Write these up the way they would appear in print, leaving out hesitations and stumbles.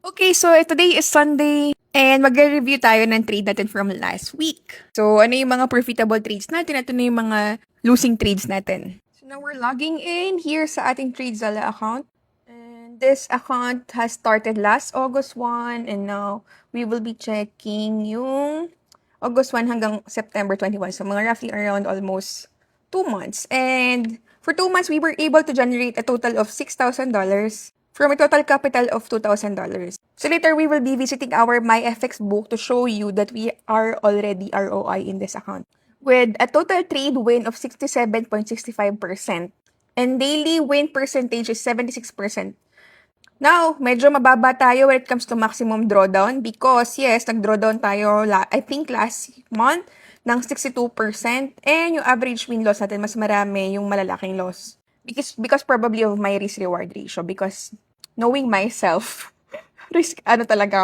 Okay, so today is Sunday and magre-review tayo ng trade natin from last week. So, ano yung mga profitable trades natin at ano yung mga losing trades natin. So, now we're logging in here sa ating TradeZalla account. And this account has started last August 1 and now we will be checking yung August 1 hanggang September 21. So, mga roughly around almost 2 months. And for 2 months, we were able to generate a total of $6,000 from a total capital of $2,000. So later, we will be visiting our MyFX book to show you that we are already ROI in this account. With a total trade win of 67.65% and daily win percentage is 76%. Now, medyo mababa tayo when it comes to maximum drawdown because yes, nag-drawdown tayo I think last month ng 62% and yung average win-loss natin mas marami yung malalaking loss. Because probably of my risk-reward ratio because knowing myself, aggressive talaga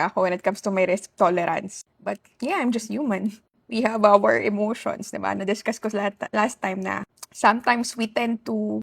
ako when it comes to my risk tolerance. But yeah, I'm just human. We have our emotions, diba? Na-discuss ko last time na sometimes we tend to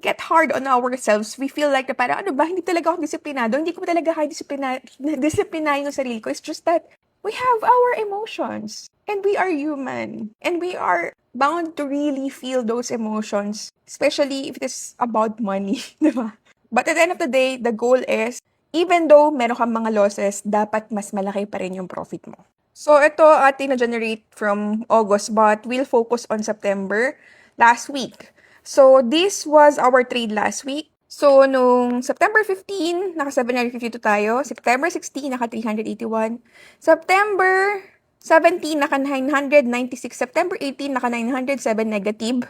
get hard on ourselves. We feel like parang ano ba, hindi talaga ako disiplinado. Hindi ko talaga kaya disiplinahin yung sarili ko. It's just that we have our emotions. And we are human. And we are bound to really feel those emotions. Especially if it is about money. Diba? But at the end of the day, the goal is, even though meron kang mga losses, dapat mas malaki pa rin yung profit mo. So, ito ating na-generate from August, but we'll focus on September last week. So, this was our trade last week. So, nung September 15, naka-752 tayo. September 16, naka-381. September 17, naka-996. September 18, naka-907 negative.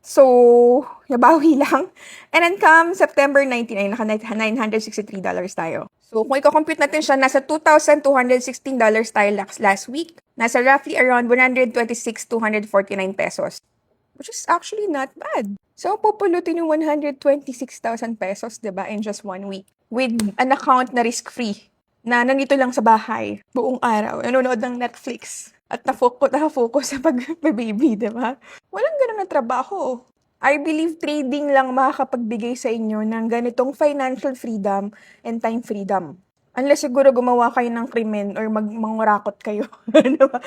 So, nabawi lang. And then come September 19, ay naka-$963 tayo. So, kung i-compute natin siya, nasa $2,216 tayo last week. Nasa roughly around 126,249 pesos. Which is actually not bad. So, pupulutin yung 126,000 pesos, diba, in just 1 week. With an account na risk-free, na nandito lang sa bahay, buong araw, nanonood ng Netflix, at nakafocus sa pag-baby, diba? Walang ganun na trabaho. I believe trading lang makakapagbigay sa inyo ng ganitong financial freedom and time freedom. Unless siguro gumawa kayo ng krimen or mangurakot kayo. Diba?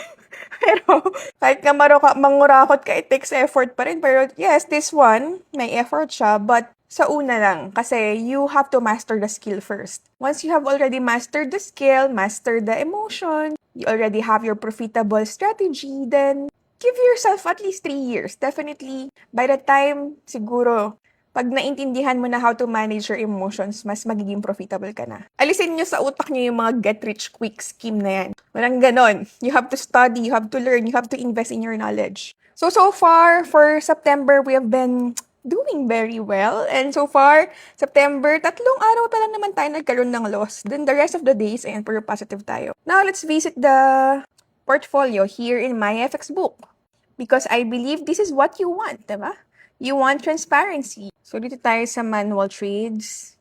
Pero kahit nga mangurakot ka, it takes effort pa rin. Pero yes, this one, may effort siya. But sa una lang, kasi you have to master the skill first. Once you have already mastered the skill, mastered the emotion, you already have your profitable strategy, then give yourself at least 3 years. Definitely, by the time, siguro, pag naintindihan mo na how to manage your emotions, mas magiging profitable ka na. Alisin nyo sa utak nyo yung mga get-rich-quick scheme na yan. Walang ganon. You have to study, you have to learn, you have to invest in your knowledge. So far, for September, we have been doing very well. And so far, September, 3 araw pa lang naman tayo nagkaroon ng loss. Then the rest of the days, ayan, puro positive tayo. Now, let's visit the portfolio here in MyFX book. Because I believe this is what you want, diba? You want transparency. So, dito tayo sa manual trades.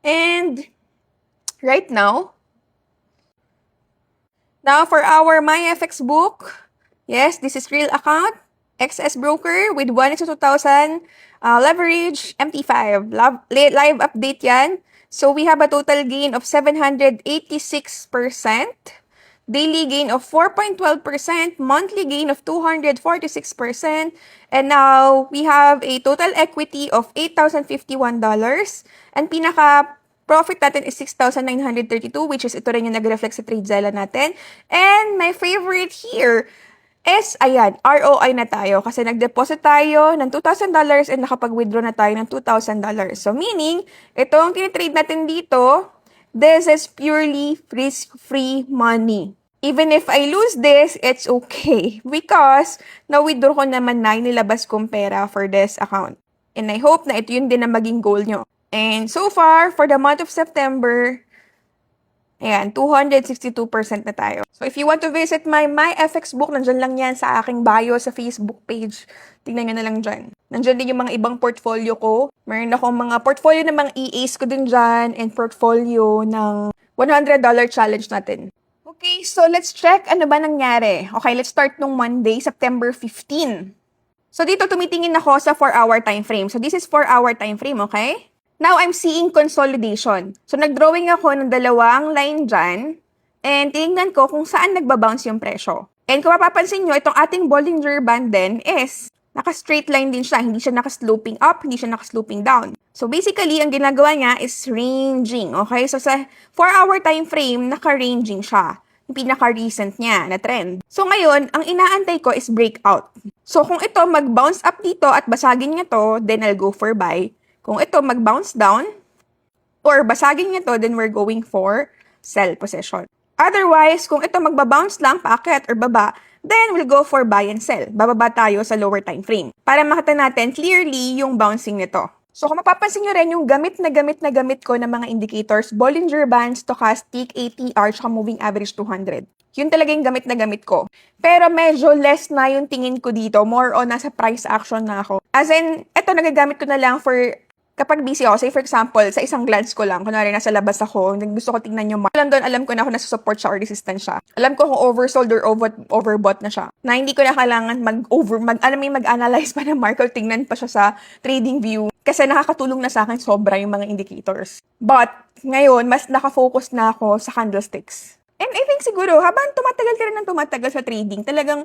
And right now for our MyFX book, yes, this is real account, XS broker with 1:2,000 leverage, MT5. Live update yan. So, we have a total gain of 786%. Daily gain of 4.12%, monthly gain of 246%, and now we have a total equity of $8,051, and pinaka-profit natin is $6,932, which is ito rin yung nag-reflect sa TradeZalla natin. And my favorite here is, ayan, ROI na tayo kasi nag-deposit tayo ng $2,000 and nakapag-withdraw na tayo ng $2,000. So meaning, ito ang tinitrade natin dito, this is purely risk-free money. Even if I lose this, it's okay. Because, na-withdraw ko naman na inilabas kong pera for this account. And I hope na ito yun din na maging goal nyo. And so far, for the month of September, ayan, 262% na tayo. So if you want to visit my MyFX book, nandyan lang yan sa aking bio sa Facebook page. Tingnan nyo na lang dyan. Nandyan din yung mga ibang portfolio ko. Meron akong mga portfolio ng mga EAs ko din dyan and portfolio ng $100 challenge natin. Okay, so let's check ano ba nangyari. Okay, let's start nung Monday, September 15. So dito tumitingin ako sa 4-hour time frame. So this is 4-hour time frame, okay? Now, I'm seeing consolidation. So, nag-drawing ako ng dalawang line dyan. And tinignan ko kung saan nagbabounce yung presyo. And kung mapapansin nyo, itong ating Bollinger Band din is naka-straight line din siya. Hindi siya naka-sloping up, hindi siya naka-sloping down. So, basically, ang ginagawa niya is ranging. Okay? So, sa 4-hour time frame, naka-ranging siya. Yung pinaka-recent niya na trend. So, ngayon, ang inaantay ko is breakout. So, kung ito mag-bounce up dito at basagin niya to, then I'll go for buy. Kung ito mag-bounce down or basagin niya to, then we're going for sell position. Otherwise, kung ito magbabounce lang, paakyat or baba, then we'll go for buy and sell. Bababa tayo sa lower time frame para makita natin clearly yung bouncing nito. So, kung mapapansin nyo rin yung gamit ko ng mga indicators, Bollinger Band, Stochastic, ATR, tsaka Moving Average 200. Yun talaga yung gamit na gamit ko. Pero medyo less na yung tingin ko dito. More on nasa price action na ako. As in, ito nagagamit ko na lang for kapag busy ako, say for example, sa isang glance ko lang, kunwari nasa labas ako, gusto ko tingnan yung market. Doon, alam ko na kung nasa support siya or resistance siya. Alam ko kung oversold or overbought na siya. Na hindi ko na kailangan mag-analyze pa ng market, tingnan pa siya sa trading view. Kasi nakakatulong na sa akin sobra yung mga indicators. But, ngayon, mas nakafocus na ako sa candlesticks. And I think siguro, habang tumatagal ka rin ng tumatagal sa trading, talagang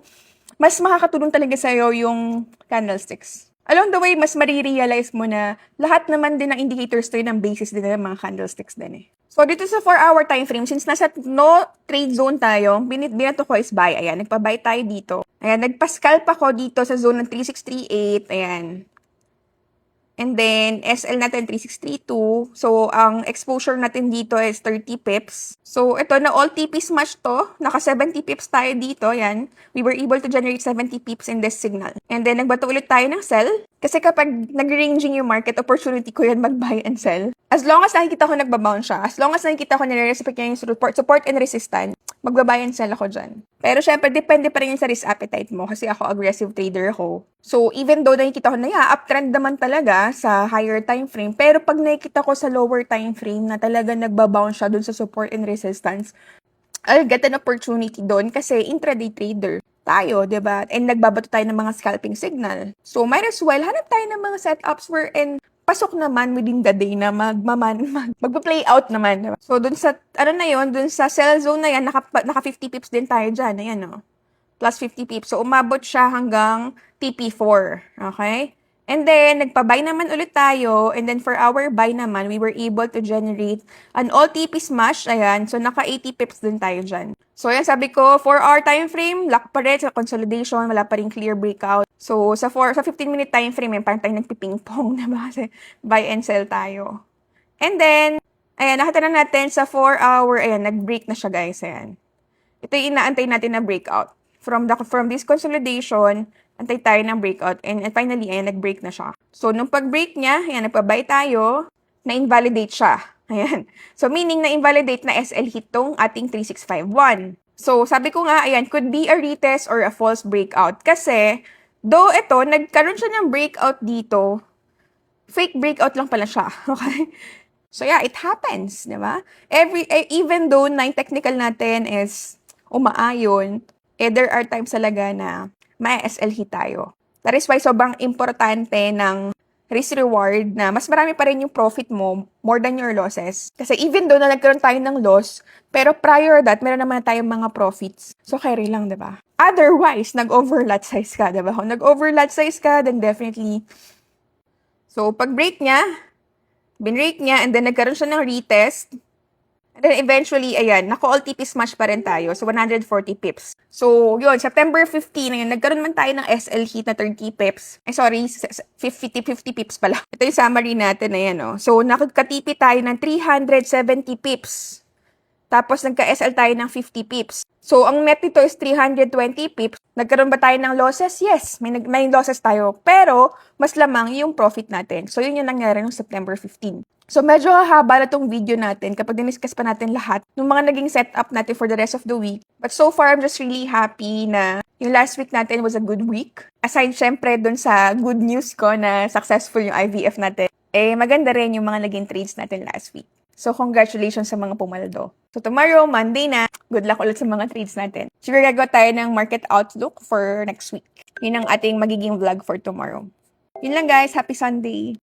mas makakatulong talaga sa'yo yung candlesticks. Along the way, mas marirealize mo na lahat naman din ng indicators to yun ang basis din ng mga candlesticks din eh. So, dito sa 4-hour time frame, since nasa no trade zone tayo, binato ko is buy. Ayan, nagpa-buy tayo dito. Ayan, nagpa-scalp ako dito sa zone ng 3638. Ayan. And then, SL natin 3632. So, ang exposure natin dito is 30 pips. So, ito na all TPs match to. Naka 70 pips tayo dito. Yan. We were able to generate 70 pips in this signal. And then, nagbato ulit tayo ng sell. Kasi kapag nag-ranging yung market, opportunity ko yan mag-buy and sell. As long as nakikita ko nagbabounce siya, as long as nakikita ko nire-respect niya yung support and resistance, magbabuy and sell ako dyan. Pero syempre, depende pa rin yun sa risk appetite mo kasi ako aggressive trader ako. So, even though nakikita ko na uptrend naman talaga sa higher time frame, pero pag nakikita ko sa lower time frame na talaga nagbabounce siya dun sa support and resistance, I'll get an opportunity doon kasi intraday trader tayo, diba? And nagbabato tayo ng mga scalping signal. So, might as well, hanap tayo ng mga setups wherein pasok naman within the day na magpa-play out naman. Diba? So, dun sa, dun sa sell zone na yan, naka 50 pips din tayo dyan. Ayan, no? Plus 50 pips. So, umabot siya hanggang TP4. Okay? And then, nagpa-buy naman ulit tayo. And then, for our buy naman, we were able to generate an all TP smash. Ayan. So, naka 80 pips din tayo dyan. So, ayan, sabi ko, 4-hour time frame, lock pa rin sa consolidation, wala pa rin clear breakout. So, sa 15-minute time frame, parang tayo nagpiping-pong na ba? Kasi buy and sell tayo. And then, ayan, nakita na natin sa 4-hour, ayan, nag-break na siya, guys. Ayan. Ito yung inaantay natin na breakout. From this consolidation, antay tayo ng breakout. And finally, ayan, nag-break na siya. So, nung pag-break niya, ayan, nagpa-buy tayo, na-invalidate siya. Ayan. So, meaning na-invalidate na SL hit tong ating 3651. So, sabi ko nga, ayan, could be a retest or a false breakout. Kasi, though ito, nagkaroon siya ng breakout dito, fake breakout lang pala siya. Okay? So, yeah, it happens, di ba? Even though na technical natin is umaayon, there are times talaga na may SL hit tayo. That is why sobrang importante ng risk-reward na mas marami pa rin yung profit mo more than your losses. Kasi even though na nagkaroon tayo ng loss, pero prior that, meron naman tayong mga profits. So, carry lang, diba? Otherwise, nag-over-lot size ka, diba? Kung nag-over-lot size ka, then definitely. So, pag-break niya, binrake niya, and then nagkaroon siya ng retest. And then eventually, ayan, naka-all TP smash pa rin tayo. So, 140 pips. So, yun, September 15, ayan, nagkaroon man tayo ng SL hit na 30 pips. Ay, sorry, 50 pips pala. Ito yung summary natin, ayan, oh. So, nakaka-TP tayo ng 370 pips. Tapos, nagka-SL tayo ng 50 pips. So, ang net nito is 320 pips. Nagkaroon ba tayo ng losses? Yes, may losses tayo. Pero, mas lamang yung profit natin. So, yun yung nangyari noong September 15. So, medyo hahaba na tong video natin kapag diniscuss pa natin lahat ng mga naging setup natin for the rest of the week. But so far, I'm just really happy na yung last week natin was a good week. Aside, syempre, dun sa good news ko na successful yung IVF natin, maganda rin yung mga naging trades natin last week. So, congratulations sa mga pumaldo. So, tomorrow, Monday na, good luck ulit sa mga trades natin. Siguro gagawa tayo ng market outlook for next week. Yun ang ating magiging vlog for tomorrow. Yun lang guys, happy Sunday!